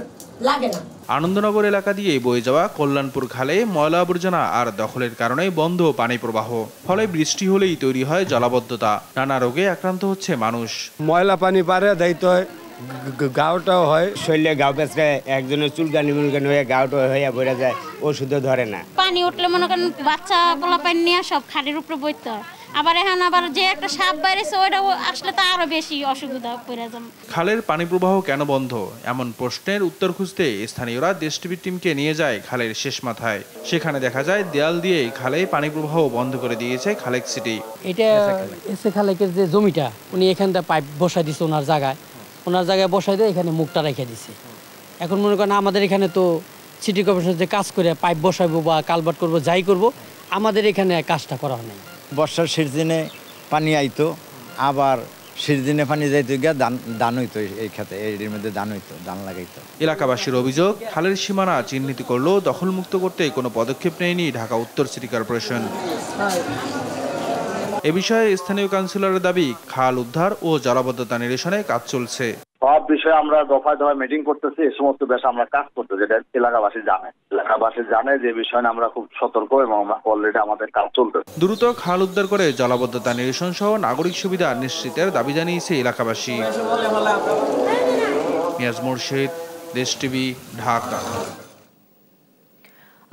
লাগে না। আনন্দনগর এলাকা দিয়ে বয়ে যাওয়া কল্যাণপুর খালে ময়লা আবর্জনা আর দখলের কারণে বন্ধ পানি প্রবাহ, ফলে বৃষ্টি হলেই তৈরি হয় জলাবদ্ধতা। নানা রোগে আক্রান্ত হচ্ছে মানুষ। ময়লা পানি পারে দায়িত্ব হয়, গাওটাও হয়, শরীরে গাও পেঁচড়ে একজনের চুলকানি মুলকানি হয়ে গাওটা হয়ে বেড়ে যায়, ওষুধও ধরে না। পানি উঠলে মনে করেন বাচ্চা পোলা পানি নিয়ে সব খাটের উপরে বইতে হয়। আবার এখন আবার যে একটা সাপ বাইরেছে ওইটা আসলে তো আরো বেশি অসুবিধা পড়ে যাবে। খালের পানি প্রবাহ কেন বন্ধ, এমন প্রশ্নের উত্তর খুঁজতে স্থানীয়রা দেশ টিভির টিমকে নিয়ে যায় খালের শেষ মাথায়। সেখানে দেখা যায় দেয়াল দিয়ে খালে পানি প্রবাহ বন্ধ করে দিয়েছে খালেক সিটি। এটা এসে খালেকের যে জমিটা উনি এখানটা পাইপ বসাই দিছে, ওনার জায়গায় বসাই দিয়ে এখানে মুখটা রেখে দিছে। এখন মনে করেন আমাদের এখানে তো সিটি কর্পোরেশন যে কাজ করে পাইপ বসাবো বা কালভার্ট করবো, যাই করব, আমাদের এখানে কাজটা করা হয় নাই। বর্ষার সিজনে পানি আইতো, আবার সিরদিনে পানি যাইতো গিয়া ধান হইতো, এই খেতে এর মধ্যে ধান হইতো, ধান লাগাইতো। এলাকাবাসীর অভিযোগ, খালের সীমানা চিহ্নিত করলেও দখলমুক্ত করতে কোনো পদক্ষেপ নেয়নি ঢাকা উত্তর সিটি কর্পোরেশন। এ বিষয়ে স্থানীয় কাউন্সিলরের দাবি, খাল উদ্ধার ও জলাবদ্ধতা নিরসনে কাজ চলছে। সব বিষয়ে আমরা দফায় দফায় মিটিং করতেছি, এই সমস্ত বিষয়ে আমরা কাজ করতেছি, যেটা এলাকাবাসী জানে যে বিষয়ে আমরা খুব সতর্ক এবং অলরেডি আমাদের কাজ চলতেছে। দ্রুত খাল উদ্ধার করে জলাবদ্ধতা নিরসন সহ নাগরিক সুবিধা নিশ্চিতের দাবি জানিয়েছে এলাকাবাসী। মিয়াজ মুর্শিদ, দেশ টিভি, ঢাকা।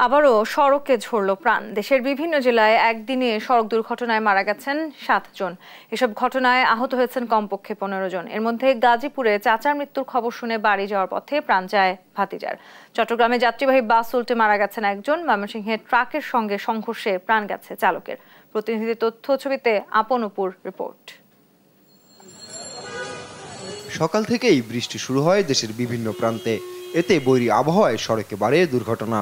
আবারও সড়কে ঝরল প্রাণ। দেশের বিভিন্ন জেলায় একদিনে সড়ক দুর্ঘটনায় মারা গেছেন 7 জন। এসব ঘটনায় আহত হয়েছেন কমপক্ষে 15 জন। এর মধ্যে গাজীপুরে চাচার মৃত্যুর খবর শুনে বাড়ি যাওয়ার পথে প্রাণ যায় ভাতিজার। চট্টগ্রামে যাত্রীবাহী বাস উল্টে মারা গেছেন একজন। ময়মনসিংহে ট্রাকের সঙ্গে সংঘর্ষে প্রাণ গেছে চালকের। প্রতিনিধি তথ্য ছবিতে আপনপুর রিপোর্ট। সকাল থেকেই বৃষ্টি শুরু হয় দেশের বিভিন্ন প্রান্তে। এতে বৈরী আবহাওয়ায় সড়কে বাড়ে দুর্ঘটনা।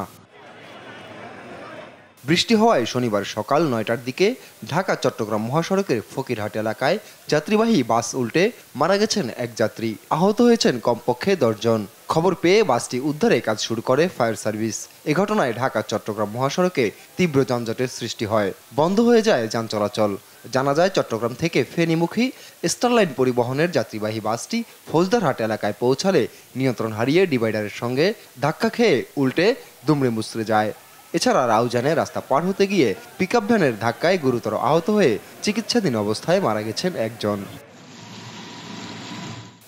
বৃষ্টি হওয়ায় শনিবার সকাল 9টার দিকে ঢাকা চট্টগ্রাম মহাসড়কের ফকিরহাট এলাকায় যাত্রীবাহী বাস উল্টে মারা গেছেন এক যাত্রী। আহত হয়েছেন কমপক্ষে 10 জন। খবর পেয়ে বাসটি উদ্ধারে কাজ শুরু করে ফায়ার সার্ভিস। এ ঘটনায় ঢাকা চট্টগ্রাম মহাসড়কে তীব্র যানজটের সৃষ্টি হয়, বন্ধ হয়ে যায় যান চলাচল। জানা যায় চট্টগ্রাম থেকে ফেনীমুখী স্টারলাইন পরিবহনের যাত্রীবাহী বাসটি ফৌজদারহাট এলাকায় পৌঁছালে নিয়ন্ত্রণ হারিয়ে ডিভাইডারের সঙ্গে ধাক্কা খেয়ে উল্টে দুমড়ে মুচড়ে যায়। এছাড়া রাউজানে রাস্তা পার হতে গিয়ে পিকআপ ভ্যানের ধাক্কায় গুরুতর আহত হয়ে চিকিৎসাধীন অবস্থায় মারা গেছেন একজন।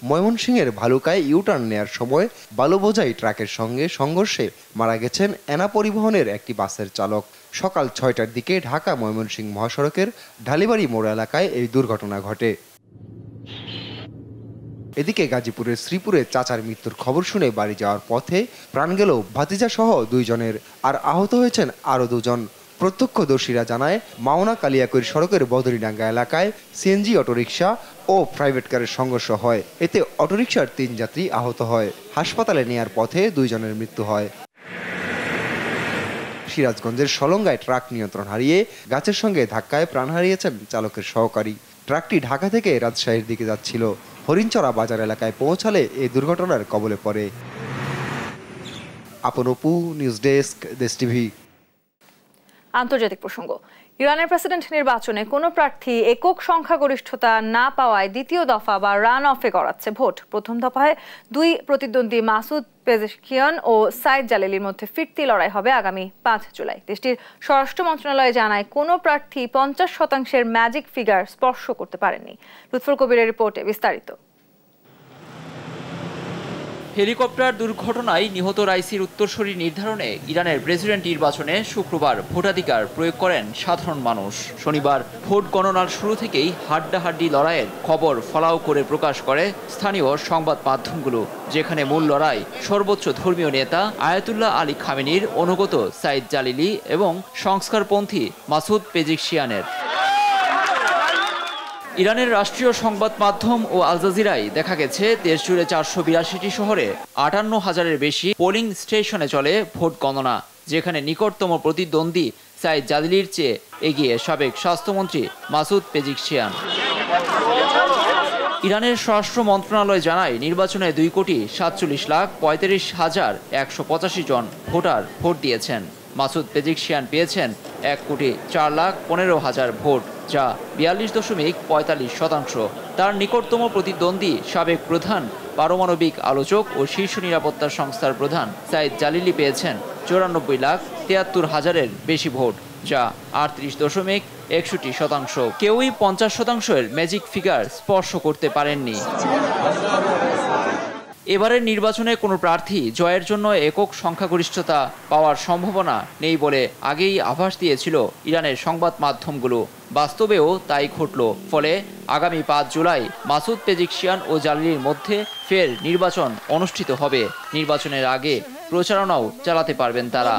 ময়মনসিংহের ভালুকায় ইউটার্ন নেয়ার সময় বালু বোঝাই ট্রাকের সঙ্গে সংঘর্ষে মারা গেছেন এনা পরিবহনের একটি বাসের চালক। সকাল 6টার দিকে ঢাকা ময়মনসিংহ মহাসড়কের ঢালিবাড়ি মোড় এলাকায় এই দুর্ঘটনা ঘটে। এদিকে গাজীপুরের শ্রীপুরে চাচার মৃত্যুর খবর শুনে বাড়ি যাওয়ার পথে প্রাণ গেল ভাতিজা সহ 2 জনের, আর আহত হয়েছেন আরও 2 জন। প্রত্যক্ষদর্শীরা জানায়, মাওনা কালিয়াকৈর সড়কের বদরিডাঙ্গা এলাকায় সিএনজি অটোরিকশা ও প্রাইভেট কারের সংঘর্ষ হয়। এতে অটোরিকশার 3 যাত্রী আহত হয়। হাসপাতালে নেয়ার পথে 2 জনের মৃত্যু হয়। সিরাজগঞ্জের সলঙ্গায় ট্রাক নিয়ন্ত্রণ হারিয়ে গাছের সঙ্গে ধাক্কায় প্রাণ হারিয়েছেন চালকের সহকারী। ট্রাকটি ঢাকা থেকে রাজশাহীর দিকে যাচ্ছিল। হরিণচড়া বাজার এলাকায় পৌঁছালে এই দুর্ঘটনার কবলে পড়ে। আপনপু, নিউজ ডেস্ক, দেশ টিভি। আন্তর্জাতিক প্রসঙ্গ। ইরানের প্রেসিডেন্ট নির্বাচনে কোনো প্রার্থী একক সংখ্যাগরিষ্ঠতা না পাওয়ায় দ্বিতীয় দফা বা রান অফে করাচ্ছে ভোট। প্রথম দফায় 2 প্রতিদ্বন্দ্বী মাসুদ পেজেশকিয়ান ও সাইদ জালিলির মধ্যে ফিরতি লড়াই হবে আগামী 5 জুলাই। দেশটির স্বরাষ্ট্র মন্ত্রণালয় জানায়, কোনো প্রার্থী 50% ম্যাজিক ফিগার স্পর্শ করতে পারেননি। লুৎফুল কবিরের রিপোর্টে বিস্তারিত। হেলিকপ্টার দুর্ঘটনায় নিহত রাইসির উত্তরসূরি নির্ধারণে ইরানের প্রেসিডেন্ট নির্বাচনে শুক্রবার ভোটাধিকার প্রয়োগ করেন সাধারণ মানুষ। শনিবার ভোট গণনার শুরু থেকেই হাড্ডাহাড্ডি লড়াইয়ের খবর ফলাও করে প্রকাশ করে স্থানীয় সংবাদ মাধ্যমগুলো, যেখানে মূল লড়াই সর্বোচ্চ ধর্মীয় নেতা আয়াতুল্লাহ আলী খামেনির অনুগত সাইদ জালিলি এবং সংস্কারপন্থী মাসুদ পেজিশকিয়ানের। ইরানের রাষ্ট্রীয় সংবাদ মাধ্যম ও আল জাজিরায় দেখা গেছে, দেশজুড়ে 482টি শহরে 58,000-এর বেশি পোলিং স্টেশনে চলে ভোট গণনা, যেখানে নিকটতম প্রতিদ্বন্দ্বী সাইদ জালিলির চেয়ে এগিয়ে সাবেক স্বাস্থ্যমন্ত্রী মাসুদ পেজিশকিয়ান। ইরানের স্বরাষ্ট্র মন্ত্রণালয় জানায়, নির্বাচনে 2,47,35,185 জন ভোটার ভোট দিয়েছেন। মাসুদ পেজিশকিয়ান পেয়েছেন 1,04,15,000 ভোট, যা 42.45%। তার নিকটতম প্রতিদ্বন্দ্বী সাবেক প্রধান পারমাণবিক আলোচক ও শীর্ষ নিরাপত্তা সংস্থার প্রধান সাইদ জালিলি পেয়েছেন 94,73,000-এর বেশি ভোট, যা 38.61%। কেউই 50%-এর ম্যাজিক ফিগার স্পর্শ করতে পারেননি। এবারের নির্বাচনে কোনো প্রার্থী জয়ের জন্য একক সংখ্যাগরিষ্ঠতা পাওয়ার সম্ভাবনা নেই বলে আগেই আভাস দিয়েছিল ইরানের সংবাদ মাধ্যমগুলো। বাস্তবেও তাই ঘটল। ফলে আগামী 5 জুলাই মাসুদ পেজিশকিয়ান ও জালিলির মধ্যে ফের নির্বাচন অনুষ্ঠিত হবে। নির্বাচনের আগে প্রচারণাও চালাতে পারবেন তারা।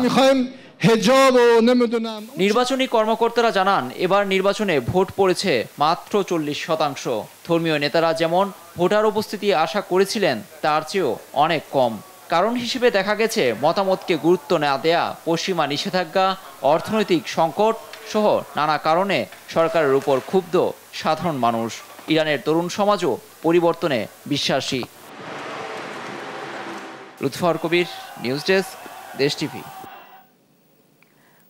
নির্বাচনী কর্মকর্তারা জানান, এবার নির্বাচনে ভোট পড়েছে মাত্র 40%। ধর্মীয় নেতারা যেমন ভোটার উপস্থিতি আশা করেছিলেন, তার চেয়েও অনেক কম। কারণ হিসেবে দেখা গেছে, মতামতকে গুরুত্ব না দেয়া, পশ্চিমা নিষেধাজ্ঞা, অর্থনৈতিক সংকট সহ নানা কারণে সরকারের উপর ক্ষুব্ধ সাধারণ মানুষ। ইরানের তরুণ সমাজও পরিবর্তনে বিশ্বাসী। লুৎফর কবির, নিউজ ডেস্ক, দেশ টিভি।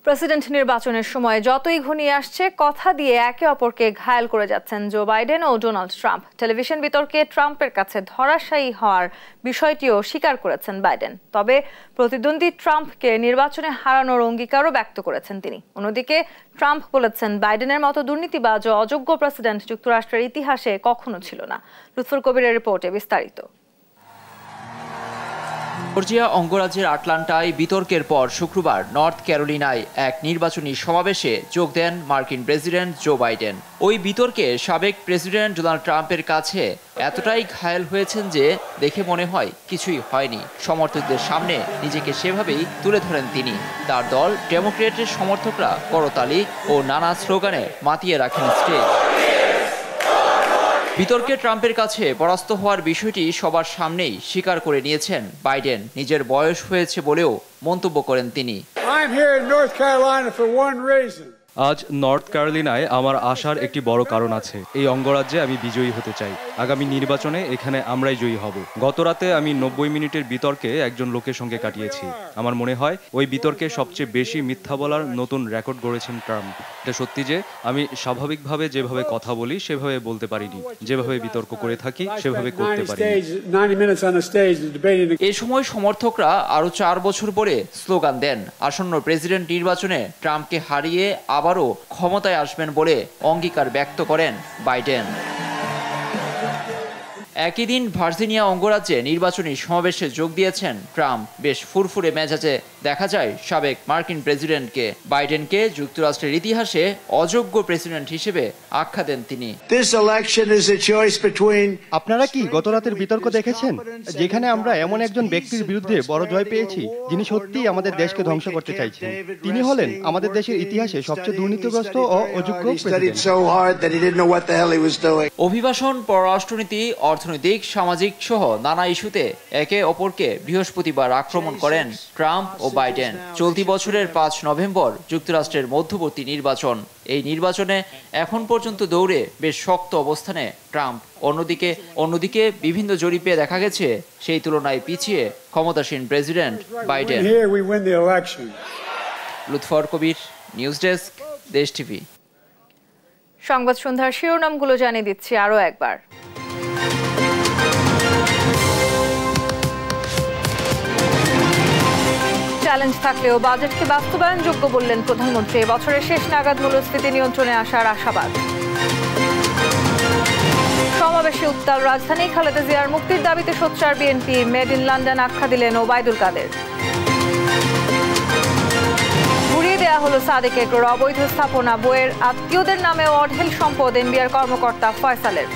প্রেসিডেন্ট নির্বাচনের সময় যতই ঘনিয়ে আসছে কথা দিয়ে একে অপরকে ঘায়েল করে যাচ্ছেন জো বাইডেন ও ডোনাল্ড ট্রাম্প। টেলিভিশন বিতর্কে ট্রাম্পের কাছে ধরাশায়ী হওয়ার বিষয়টিও স্বীকার করেছেন বাইডেন। তবে প্রতিদ্বন্দ্বী ট্রাম্পকে নির্বাচনে হারানোর অঙ্গীকারও ব্যক্ত করেছেন তিনি। অন্যদিকে ট্রাম্প বলেছেন বাইডেনের মতো দুর্নীতিবাজ ও অযোগ্য প্রেসিডেন্ট যুক্তরাষ্ট্রের ইতিহাসে কখনো ছিল না। লুৎফর কবিরের রিপোর্টে বিস্তারিত। জর্জিয়া অঙ্গরাজ্যের আটলান্টায় বিতর্কের পর শুক্রবার নর্থ ক্যারোলিনায় এক নির্বাচনী সমাবেশে যোগ দেন মার্কিন প্রেসিডেন্ট জো বাইডেন। ওই বিতর্কে সাবেক প্রেসিডেন্ট ডোনাল্ড ট্রাম্পের কাছে এতটাই ঘায়েল হয়েছেন যে দেখে মনে হয় কিছুই হয়নি। সমর্থকদের সামনে নিজেকে সেভাবেই তুলে ধরেন তিনি। তার দল ডেমোক্রেটের সমর্থকরা করতালি ও নানা স্লোগানে মাতিয়ে রাখেন স্টেজ। বিতর্কে ট্রাম্পের কাছে পরাস্ত হওয়ার বিষয়টি সবার সামনেই স্বীকার করে নিয়েছেন বাইডেন। নিজের বয়স হয়েছে বলেও মন্তব্য করেন তিনি। আজ নর্থ ক্যারোলিনায় আমার আসার একটি বড় কারণ আছে। এই অঙ্গরাজ্যে আমি বিজয়ী হতে চাই। আগামী নির্বাচনে এখানে আমরাই জয়ী হব। গতরাতে আমি 90 মিনিটের বিতর্কে একজন লোকের সঙ্গে কাটিয়েছি। আমার মনে হয় ওই বিতর্কে সবচেয়ে বেশি মিথ্যা বলার নতুন রেকর্ড গড়েছেন ট্রাম্প। এটা সত্যি যে আমি স্বাভাবিকভাবে যেভাবে কথা বলি সেভাবে বলতে পারিনি, যেভাবে বিতর্ক করে থাকি সেভাবে করতে পারিনি। এই সময় সমর্থকরা আরো 4 বছর পরে স্লোগান দেন। আসন্ন প্রেসিডেন্ট নির্বাচনে ট্রাম্পকে হারিয়ে আবারও ক্ষমতায় আসবেন বলে অঙ্গীকার ব্যক্ত করেন বাইডেন। একই দিন ভার্জিনিয়া অঙ্গরাজ্যে নির্বাচনী সমাবেশে যোগ দিয়েছেন ট্রাম্প। বেশ ফুরফুরে মেজাজে দেখা যায় সাবেক মার্কিন প্রেসিডেন্টকে। বাইডেনকে যুক্তরাষ্ট্রের ইতিহাসে অযোগ্য প্রেসিডেন্ট হিসেবে আখ্যা দেন তিনি। আপনারা কি গতরাতের বিতর্ক দেখেছেন, যেখানে আমরা এমন একজন ব্যক্তির বিরুদ্ধে বড় জয় পেয়েছি যিনি সত্যিই আমাদের দেশকে ধ্বংস করতে চাইছেন। তিনি হলেন আমাদের দেশের ইতিহাসে সবচেয়ে দুর্নীতিগ্রস্ত ও অযোগ্য প্রেসিডেন্ট। অভিবাসন, পররাষ্ট্রনীতি, অর্থনৈতিক, সামাজিক সহ নানা ইস্যুতে একে অপরকে বৃহস্পতিবার আক্রমণ করেন ট্রাম্প ও বাইডেন। চলতি বছরের 5 নভেম্বর যুক্তরাষ্ট্রের মধ্যবর্তী নির্বাচন। এই নির্বাচনে এখন পর্যন্ত দৌড়ে বেশ শক্ত অবস্থানে ট্রাম্প। অন্যদিকে বিভিন্ন জরিপে দেখা গেছে সেই তুলনায় পিছিয়ে ক্ষমতাসীন প্রেসিডেন্ট বাইডেন। লুৎফর কবির, নিউজ ডেস্ক, দেশ টিভি। সংবাদ সন্ধ্যার শিরোনামগুলো জানিয়ে দিচ্ছি আরো একবার। চ্যালেঞ্জ থাকলেও বাজেটকে বাস্তবায়নযোগ্য বললেন প্রধানমন্ত্রী। বছরের শেষ নাগাদ মূল্যস্ফীতি নিয়ন্ত্রণে আসার আশাবাদ। সমাবেশে উত্তাল রাজধানী। খালেদা জিয়ার মুক্তির দাবিতে সোচ্চার বিএনপি। মেড ইন লন্ডন আখ্যা দিলেন ওবায়দুল কাদের। ঘুরিয়ে দেয়া হলো সাদেক এগ্রোর অবৈধ স্থাপনা। বইয়ের আত্মীয়দের নামে অঢেল সম্পদ এনবিআর কর্মকর্তা ফয়সালের।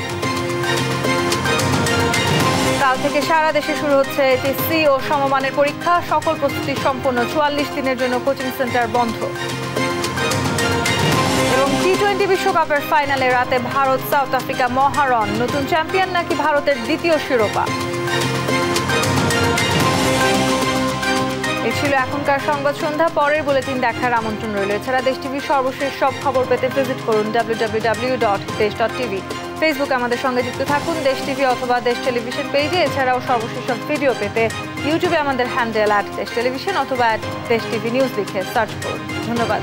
কাল থেকে সারা দেশে শুরু হচ্ছে এইচএসসি ও সমমানের পরীক্ষা। সকল প্রস্তুতি সম্পন্ন। 44 দিনের জন্য কোচিং সেন্টার বন্ধ। এবং টি-20 বিশ্বকাপের ফাইনালে রাতে ভারত সাউথ আফ্রিকা মহারণ। নতুন চ্যাম্পিয়ন নাকি ভারতের দ্বিতীয় শিরোপা। এই ছিল এখনকার সংবাদ সন্ধ্যা। পরের বুলেটিন দেখার আমন্ত্রণ রইল। এছাড়া দেশ টিভির সর্বশেষ সব খবর পেতে ভিজিট করুন www.desh.tv। ফেসবুকে আমাদের সঙ্গে যুক্ত থাকুন দেশ টিভি অথবা দেশ টেলিভিশন পেজে। এছাড়াও সর্বশেষ সব ভিডিও পেতে ইউটিউবে আমাদের হ্যান্ডেল @দেশ টেলিভিশন অথবা @দেশ টিভি নিউজ লিখে সার্চ করুন। ধন্যবাদ।